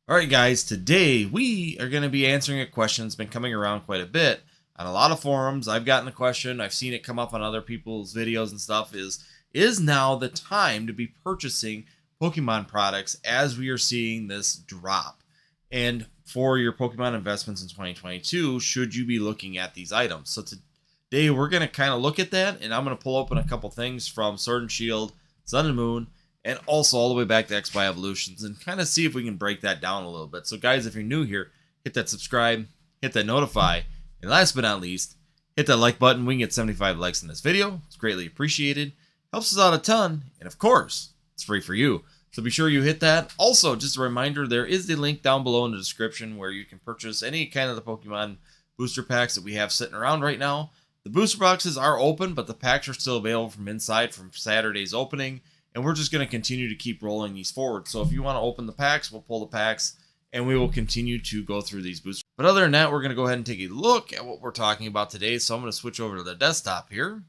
All right, guys, today we are going to be answering a question that's been coming around quite a bit on a lot of forums. I've gotten the question, I've seen it come up on other people's videos and stuff, is now the time to be purchasing Pokemon products as we are seeing this drop? And for your Pokemon investments in 2022, should you be looking at these items? So today we're going to kind of look at that, and I'm going to pull open a couple things from Sword and Shield, Sun and Moon, and also all the way back to XY Evolutions, and kind of see if we can break that down a little bit. So guys, if you're new here, hit that subscribe, hit that notify, and last but not least, hit that like button. We can get 75 likes in this video. It's greatly appreciated. Helps us out a ton, and of course, it's free for you. So be sure you hit that. Also, just a reminder, there is the link down below in the description where you can purchase any kind of the Pokemon booster packs that we have sitting around right now. The booster boxes are open, but the packs are still available from inside from Saturday's opening. And we're just going to continue to keep rolling these forward. So if you want to open the packs, we'll pull the packs, and we will continue to go through these boosters. But other than that, we're going to go ahead and take a look at what we're talking about today. So I'm going to switch over to the desktop here.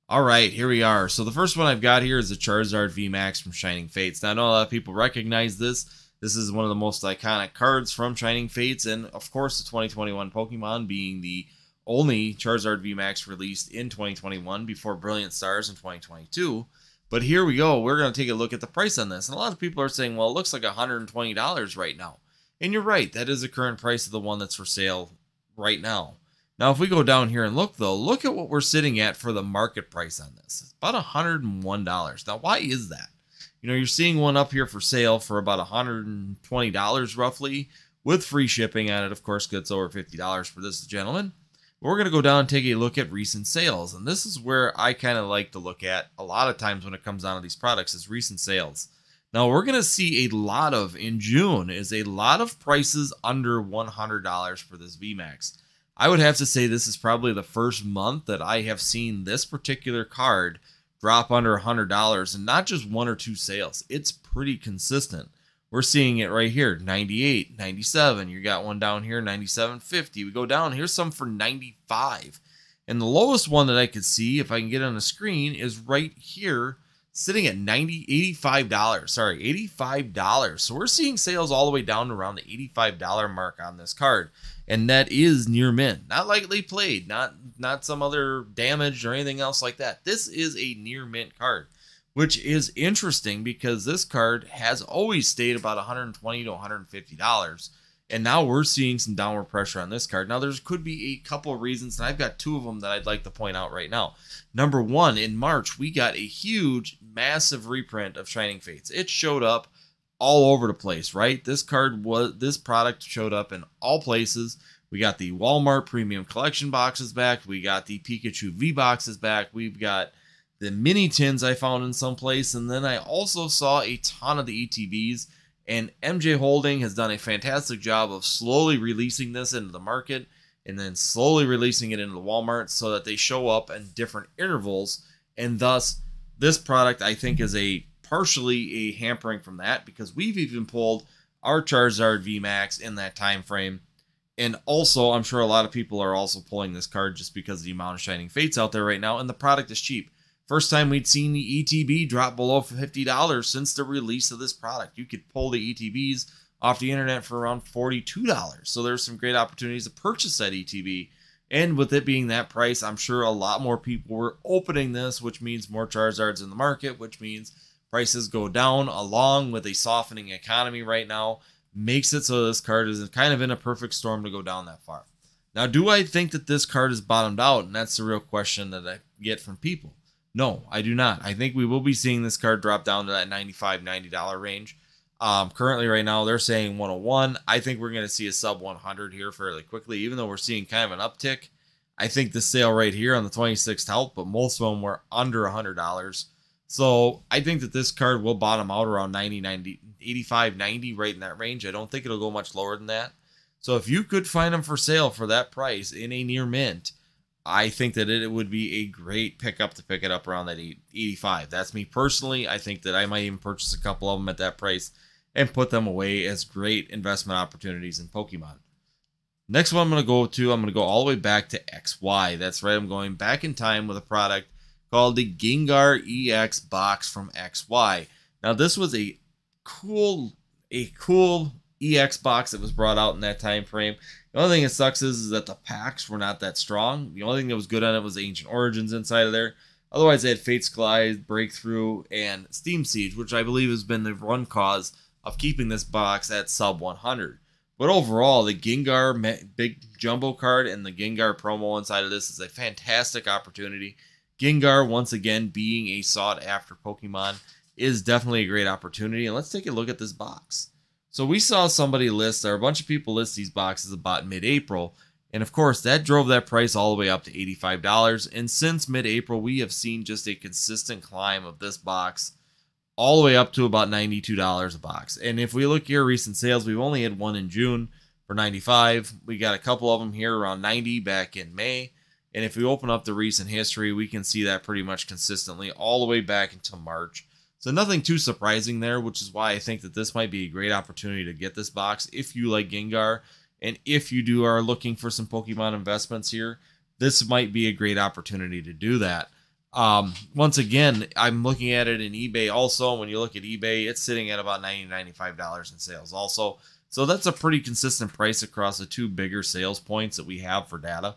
All right, here we are. So the first one I've got here is the Charizard VMAX from Shining Fates. Now, I know a lot of people recognize this. This is one of the most iconic cards from Shining Fates, and of course the 2021 Pokemon being the only Charizard VMAX released in 2021 before Brilliant Stars in 2022. But here we go. We're going to take a look at the price on this. And a lot of people are saying, well, it looks like $120 right now. And you're right. That is the current price of the one that's for sale right now. Now, if we go down here and look, though, look at what we're sitting at for the market price on this. It's about $101. Now, why is that? You know, you're seeing one up here for sale for about $120 roughly, with free shipping on it. Of course, gets over $50 for this gentleman. We're going to go down and take a look at recent sales. And this is where I kind of like to look at a lot of times when it comes down to these products is recent sales. Now, we're going to see a lot of, in June, is a lot of prices under $100 for this VMAX. I would have to say this is probably the first month that I have seen this particular card drop under $100, and not just one or two sales. It's pretty consistent. We're seeing it right here, 98, 97. You got one down here, 97.50. We go down, here's some for 95. And the lowest one that I could see, if I can get on the screen, is right here, sitting at $85. Sorry, $85. So we're seeing sales all the way down to around the $85 mark on this card. And that is near mint. Not lightly played, not some other damage or anything else like that. This is a near mint card, which is interesting because this card has always stayed about $120 to $150. And now we're seeing some downward pressure on this card. Now, there could be a couple of reasons, and I've got two of them that I'd like to point out right now. Number one, in March, we got a huge, massive reprint of Shining Fates. It showed up all over the place, right? This product showed up in all places. We got the Walmart Premium Collection boxes back. We got the Pikachu V boxes back. We've got the mini tins I found in some place, and then I also saw a ton of the ETBs, and MJ Holding has done a fantastic job of slowly releasing this into the market and then slowly releasing it into the Walmart so that they show up in different intervals, and thus this product I think is partially a hampering from that, because we've even pulled our Charizard VMAX in that time frame. And also, I'm sure a lot of people are also pulling this card just because of the amount of Shining Fates out there right now, and the product is cheap. First time we'd seen the ETB drop below $50 since the release of this product. You could pull the ETBs off the internet for around $42. So there's some great opportunities to purchase that ETB. And with it being that price, I'm sure a lot more people were opening this, which means more Charizards in the market, which means prices go down, along with a softening economy right now, makes it so this card is kind of in a perfect storm to go down that far. Now, do I think that this card is bottomed out? And that's the real question that I get from people. No, I do not. I think we will be seeing this card drop down to that $95, $90 range. Currently, right now, they're saying 101. I think we're going to see a sub 100 here fairly quickly, even though we're seeing kind of an uptick. I think the sale right here on the 26th helped, but most of them were under $100. So I think that this card will bottom out around 85, 90, right in that range. I don't think it'll go much lower than that. So if you could find them for sale for that price in a near mint, I think that it would be a great pickup to pick it up around that 85. That's me personally. I think that I might even purchase a couple of them at that price and put them away as great investment opportunities in Pokemon. Next one I'm going to go all the way back to XY. That's right, I'm going back in time with a product called the Gengar EX box from XY. Now, this was a cool a cool EX box that was brought out in that time frame. The only thing that sucks is that the packs were not that strong. The only thing that was good on it was the Ancient Origins inside of there. Otherwise, they had Fate's Collide, Breakthrough, and Steam Siege, which I believe has been the run cause of keeping this box at sub 100. But overall, the Gengar big jumbo card and the Gengar promo inside of this is a fantastic opportunity. Gengar, once again, being a sought-after Pokemon, is definitely a great opportunity. And let's take a look at this box. So we saw somebody list, or a bunch of people list these boxes about mid-April. And of course, that drove that price all the way up to $85. And since mid-April, we have seen just a consistent climb of this box all the way up to about $92 a box. And if we look here, recent sales, we've only had one in June for $95. We got a couple of them here around $90 back in May. And if we open up the recent history, we can see that pretty much consistently all the way back until March. So nothing too surprising there, which is why I think that this might be a great opportunity to get this box if you like Gengar. And if you are looking for some Pokemon investments here, this might be a great opportunity to do that. Once again, I'm looking at it in eBay also. When you look at eBay, it's sitting at about $90 to $95 in sales also. So that's a pretty consistent price across the two bigger sales points that we have for data.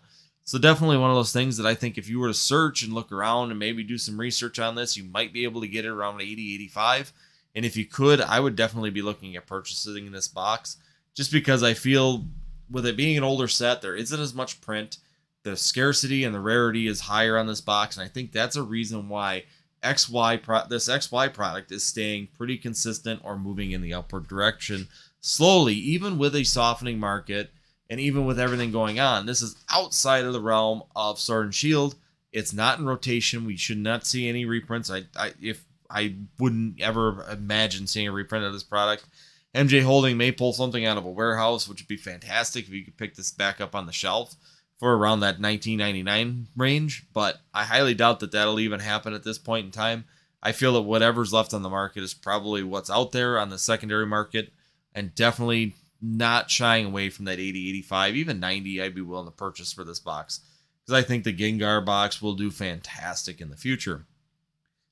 So definitely one of those things that I think if you were to search and look around and maybe do some research on this, you might be able to get it around 80, 85. And if you could, I would definitely be looking at purchasing this box just because I feel with it being an older set, there isn't as much print. The scarcity and the rarity is higher on this box. And I think that's a reason why this XY product is staying pretty consistent or moving in the upward direction slowly, even with a softening market. And even with everything going on, this is outside of the realm of Sword and Shield. It's not in rotation. We should not see any reprints. I wouldn't ever imagine seeing a reprint of this product. MJ Holding may pull something out of a warehouse, which would be fantastic if you could pick this back up on the shelf for around that $19.99 range. But I highly doubt that that'll even happen at this point in time. I feel that whatever's left on the market is probably what's out there on the secondary market, and definitely not shying away from that 80, 85, even 90, I'd be willing to purchase for this box because I think the Gengar box will do fantastic in the future.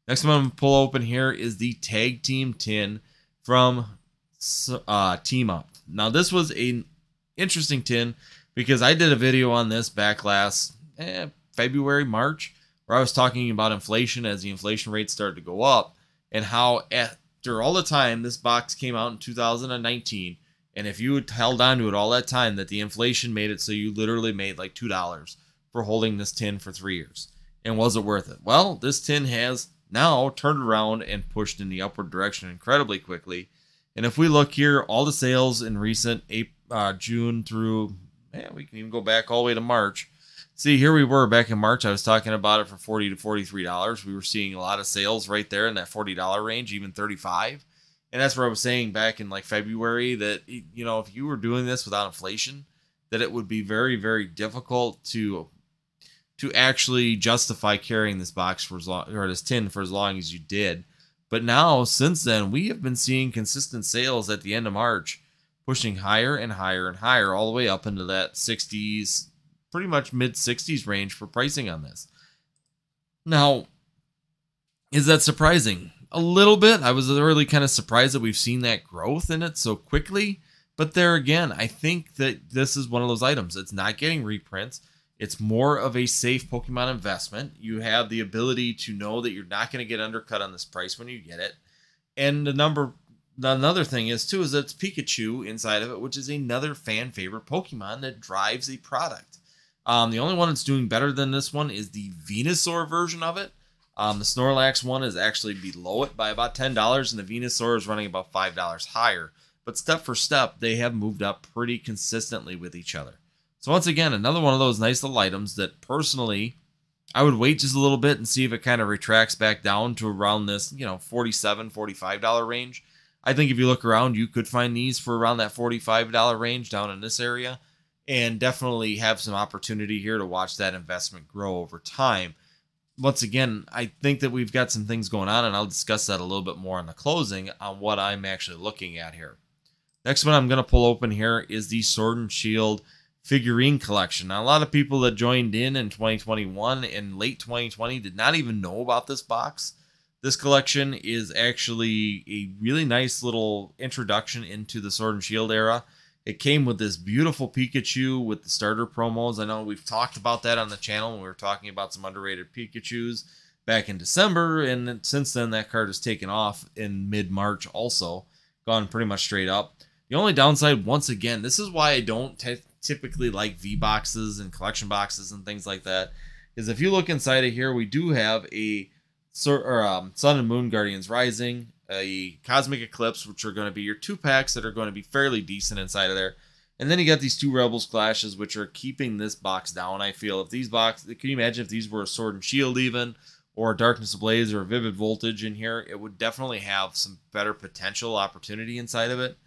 Next one I'm going to pull open here is the Tag Team Tin from Team Up. Now, this was an interesting tin because I did a video on this back last February, March, where I was talking about inflation as the inflation rate started to go up and how after all the time this box came out in 2019. And if you had held on to it all that time, that the inflation made it so you literally made like $2 for holding this tin for 3 years. And was it worth it? Well, this tin has now turned around and pushed in the upward direction incredibly quickly. And if we look here, all the sales in recent June through, we can even go back all the way to March. See, here we were back in March. I was talking about it for $40 to $43. We were seeing a lot of sales right there in that $40 range, even $35. And that's where I was saying back in like February that, you know, if you were doing this without inflation, that it would be very, very difficult to actually justify carrying this box for as long, or this tin for as long as you did. But now, since then, we have been seeing consistent sales at the end of March, pushing higher and higher and higher, all the way up into that 60s, pretty much mid 60s range for pricing on this. Now, is that surprising? A little bit. I was really kind of surprised that we've seen that growth in it so quickly. But there again, I think that this is one of those items. It's not getting reprints. It's more of a safe Pokemon investment. You have the ability to know that you're not going to get undercut on this price when you get it. And another thing is too, is that it's Pikachu inside of it, which is another fan favorite Pokemon that drives a product. The only one that's doing better than this one is the Venusaur version of it. The Snorlax one is actually below it by about $10, and the Venusaur is running about $5 higher. But step for step, they have moved up pretty consistently with each other. So once again, another one of those nice little items that personally, I would wait just a little bit and see if it kind of retracts back down to around this, $47, $45 range. I think if you look around, you could find these for around that $45 range down in this area, and definitely have some opportunity here to watch that investment grow over time. Once again, I think that we've got some things going on, and I'll discuss that a little bit more in the closing on what I'm actually looking at here. Next one I'm going to pull open here is the Sword and Shield figurine collection. Now, a lot of people that joined in 2021 and late 2020 did not even know about this box. This collection is actually a really nice little introduction into the Sword and Shield era. It came with this beautiful Pikachu with the starter promos. I know we've talked about that on the channel when we were talking about some underrated Pikachus back in December, and since then that card has taken off in mid-March also, gone pretty much straight up. The only downside, once again, this is why I don't typically like V-boxes and collection boxes and things like that, is if you look inside of here, we do have a Sun and Moon Guardians Rising, a Cosmic Eclipse, which are going to be your 2-packs that are going to be fairly decent inside of there. And then you got these 2 Rebels Clashes, which are keeping this box down, I feel. If these boxes, can you imagine if these were a Sword and Shield even, or a Darkness Ablaze or a Vivid Voltage in here, it would definitely have some better potential opportunity inside of it.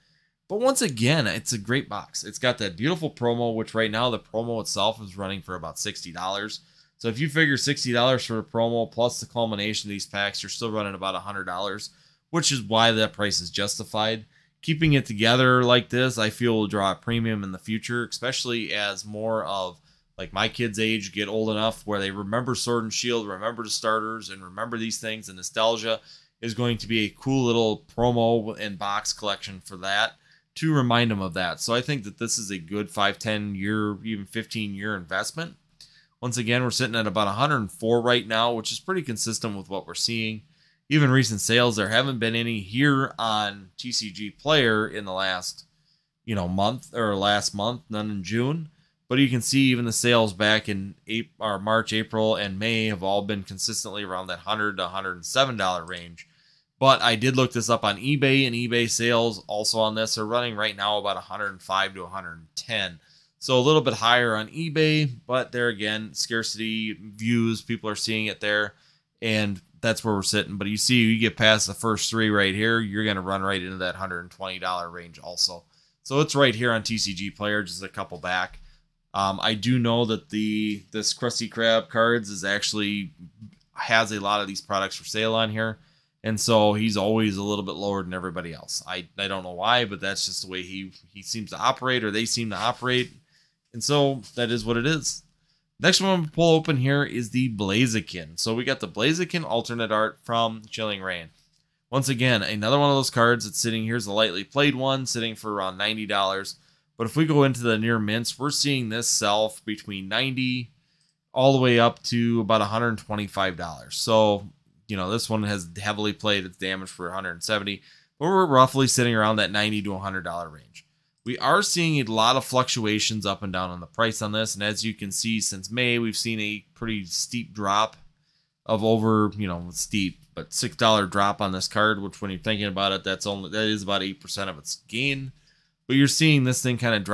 But once again, it's a great box. It's got that beautiful promo, which right now the promo itself is running for about $60. So if you figure $60 for a promo plus the culmination of these packs, you're still running about $100, which is why that price is justified. Keeping it together like this, I feel will draw a premium in the future, especially as more of like my kids' age get old enough where they remember Sword and Shield, remember the starters, and remember these things. And nostalgia is going to be a cool little promo and box collection for that to remind them of that. So I think that this is a good 5, 10 year, even 15-year investment. Once again, we're sitting at about 104 right now, which is pretty consistent with what we're seeing. Even recent sales, there haven't been any here on TCG Player in the last, month or last month, none in June. But you can see even the sales back in March, April, and May have all been consistently around that $100 to $107 range. But I did look this up on eBay, and eBay sales also on this are running right now about 105 to 110. So a little bit higher on eBay, but there again, scarcity views, people are seeing it there, and that's where we're sitting. But you see, you get past the first 3 right here, you're going to run right into that $120 range also. So it's right here on TCG Player, just a couple back. I do know that this Krusty Krab cards has a lot of these products for sale on here, and so he's always a little bit lower than everybody else. I don't know why, but that's just the way he seems to operate, or they seem to operate, and so that is what it is. Next one I'm going to pull open here is the Blaziken. So we got the Blaziken alternate art from Chilling Reign. Once again, another one of those cards that's sitting here is the lightly played one, sitting for around $90. But if we go into the near mints, we're seeing this sell between $90 all the way up to about $125. So, this one has heavily played its damage for $170, but we're roughly sitting around that $90 to $100 range. We are seeing a lot of fluctuations up and down on the price on this, and as you can see, since May, we've seen a pretty steep drop of over, steep, but $6 drop on this card, which when you're thinking about it, that is about 8% of its gain. But you're seeing this thing kind of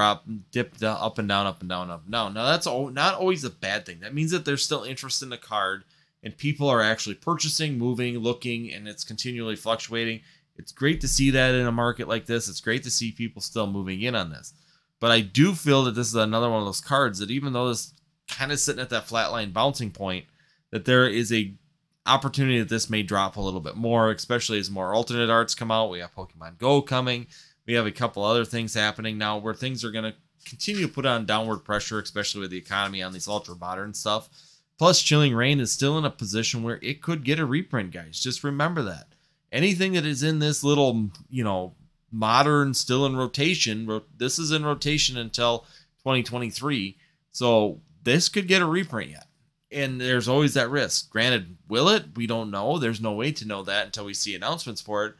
dip up and down, up and down, up and down. Now, that's not always a bad thing. That means that there's still interest in the card, and people are actually purchasing, moving, looking, and it's continually fluctuating. It's great to see that in a market like this. It's great to see people still moving in on this. But I do feel that this is another one of those cards that even though this kind of sitting at that flatline bouncing point, that there is a opportunity that this may drop a little bit more, especially as more alternate arts come out. We have Pokemon Go coming. We have a couple other things happening now where things are going to continue to put on downward pressure, especially with the economy on these ultra-modern stuff. Plus, Chilling Reign is still in a position where it could get a reprint, guys. Just remember that. Anything that is in this little, modern, still in rotation, this is in rotation until 2023. So this could get a reprint yet. And there's always that risk. Granted, will it? We don't know. There's no way to know that until we see announcements for it.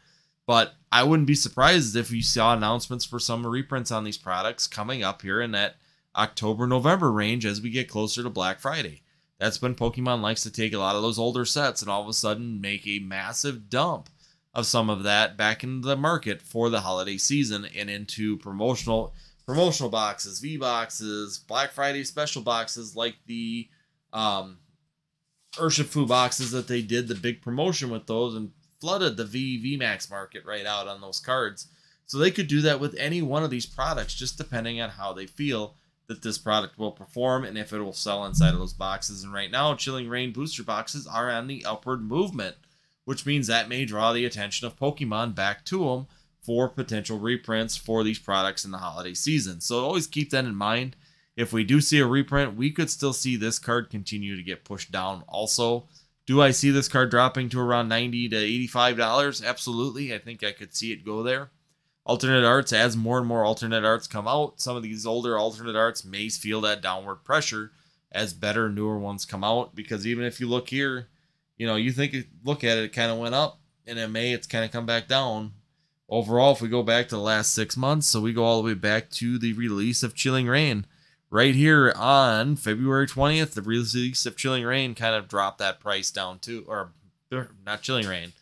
But I wouldn't be surprised if you saw announcements for some reprints on these products coming up here in that October-November range as we get closer to Black Friday. That's when Pokemon likes to take a lot of those older sets and all of a sudden make a massive dump of some of that back into the market for the holiday season and into promotional boxes, V-boxes, Black Friday special boxes like the Urshifu boxes that they did the big promotion with those and flooded the VMAX market right out on those cards. So they could do that with any one of these products, just depending on how they feel that this product will perform and if it will sell inside of those boxes. And right now, Chilling Reign booster boxes are on the upward movement, which means that may draw the attention of Pokemon back to them for potential reprints for these products in the holiday season. So always keep that in mind. If we do see a reprint, we could still see this card continue to get pushed down also, Do I see this card dropping to around $90 to $85? Absolutely. I think I could see it go there. Alternate arts, as more and more alternate arts come out, some of these older alternate arts may feel that downward pressure as better, newer ones come out. Because even if you look here, you know, you think, look at it, it kind of went up, and in May it's kind of come back down. Overall, if we go back to the last 6 months, so we go all the way back to the release of Chilling Reign. Right here on February 20th, the release of Chilling Reign kind of dropped that price down too, or not Chilling Reign,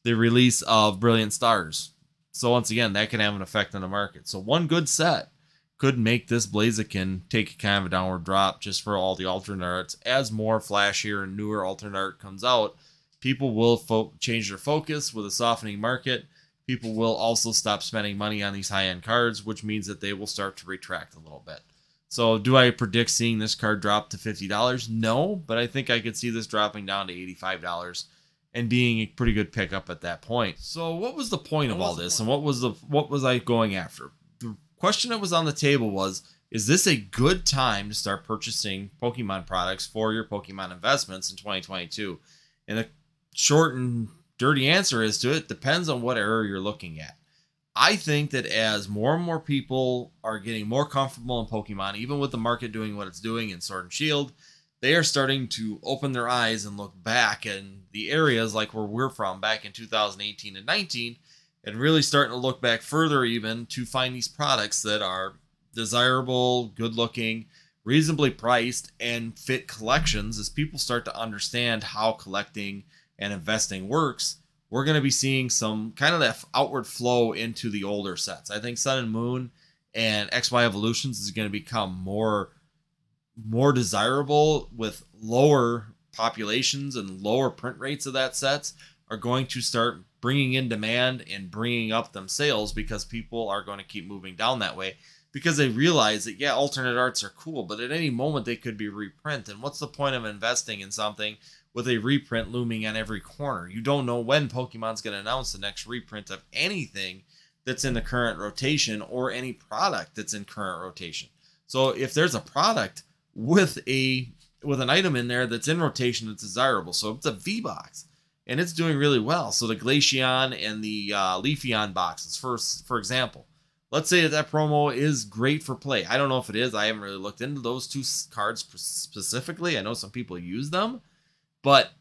the release of Brilliant Stars. So once again, that can have an effect on the market. So one good set could make this Blaziken take kind of a downward drop just for all the alternate arts. As more flashier and newer alternate art comes out, people will change their focus with a softening market. People will also stop spending money on these high-end cards, which means that they will start to retract a little bit. So do I predict seeing this card drop to $50? No, but I think I could see this dropping down to $85 and being a pretty good pickup at that point. So what was the point of all this, and what was I going after? The question that was on the table was, is this a good time to start purchasing Pokemon products for your Pokemon investments in 2022? And the short and dirty answer is to it depends on what era you're looking at. I think that as more and more people are getting more comfortable in Pokemon, even with the market doing what it's doing in Sword and Shield, they are starting to open their eyes and look back in the areas like where we're from back in 2018 and 19, and really starting to look back further even to find these products that are desirable, good looking, reasonably priced, and fit collections. As people start to understand how collecting and investing works, we're going to be seeing some kind of that outward flow into the older sets. I think Sun and Moon and XY Evolutions is going to become more desirable with lower populations, and lower print rates of that sets are going to start bringing in demand and bringing up them sales, because people are going to keep moving down that way because they realize that, yeah, alternate arts are cool, but at any moment they could be reprint. And what's the point of investing in something with a reprint looming on every corner? You don't know when Pokemon's going to announce the next reprint of anything that's in the current rotation, or any product that's in current rotation. So if there's a product with an item in there that's in rotation that's desirable, so it's a V-Box and it's doing really well. So the Glaceon and the Leafeon boxes, for example, let's say that promo is great for play. I don't know if it is. I haven't really looked into those two cards specifically. I know some people use them, but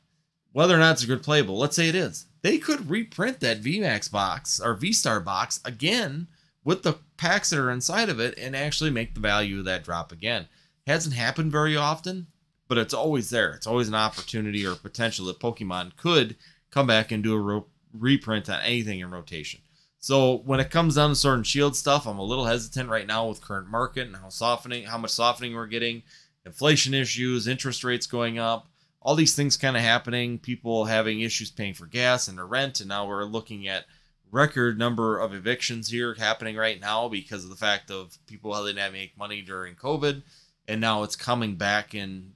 whether or not it's a good playable, let's say it is, they could reprint that VMAX box or V-Star box again with the packs that are inside of it and actually make the value of that drop again. Hasn't happened very often, but it's always there. It's always an opportunity or potential that Pokemon could come back and do a reprint on anything in rotation. So when it comes down to Sword and Shield stuff, I'm a little hesitant right now with current market and how much softening we're getting, inflation issues, interest rates going up, all these things kind of happening, people having issues paying for gas and their rent, and now we're looking at record number of evictions here happening right now because of the fact of people how they didn't make money during COVID. And now it's coming back and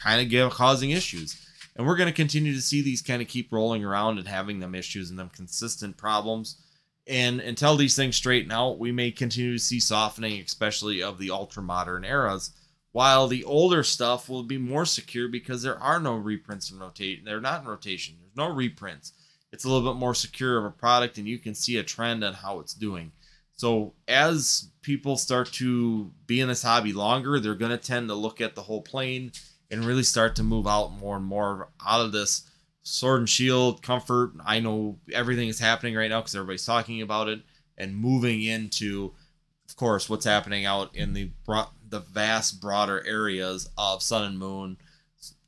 kind of causing issues. And we're going to continue to see these kind of keep rolling around and having them issues and them consistent problems. And until these things straighten out, we may continue to see softening, especially of the ultra-modern eras, while the older stuff will be more secure because there are no reprints in rotation. They're not in rotation. There's no reprints. It's a little bit more secure of a product, and you can see a trend on how it's doing. So as people start to be in this hobby longer, they're going to tend to look at the whole plane and really start to move out more and more out of this Sword and Shield comfort. I know everything is happening right now because everybody's talking about it, and moving into, of course, what's happening out in the vast, broader areas of Sun and Moon,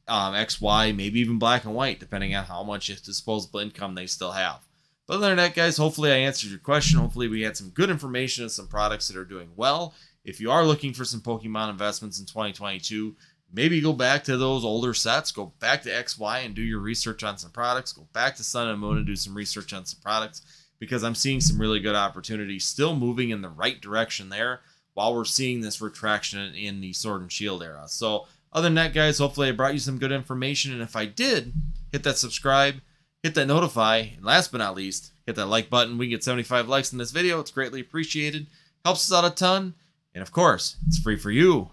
XY, maybe even Black and White, depending on how much disposable income they still have. But other than that, guys, hopefully I answered your question. Hopefully we had some good information and some products that are doing well. If you are looking for some Pokemon investments in 2022, maybe go back to those older sets. Go back to XY and do your research on some products. Go back to Sun and Moon and do some research on some products, because I'm seeing some really good opportunities still moving in the right direction there while we're seeing this retraction in the Sword and Shield era. So other than that, guys, hopefully I brought you some good information. And if I did, hit that subscribe, hit that notify, and last but not least, hit that like button. We get 75 likes in this video. It's greatly appreciated. Helps us out a ton. And of course, it's free for you.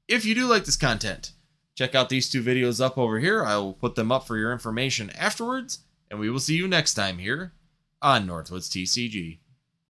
If you do like this content, Check out these 2 videos up over here. I will put them up for your information afterwards, and we will see you next time here on Northwoods TCG.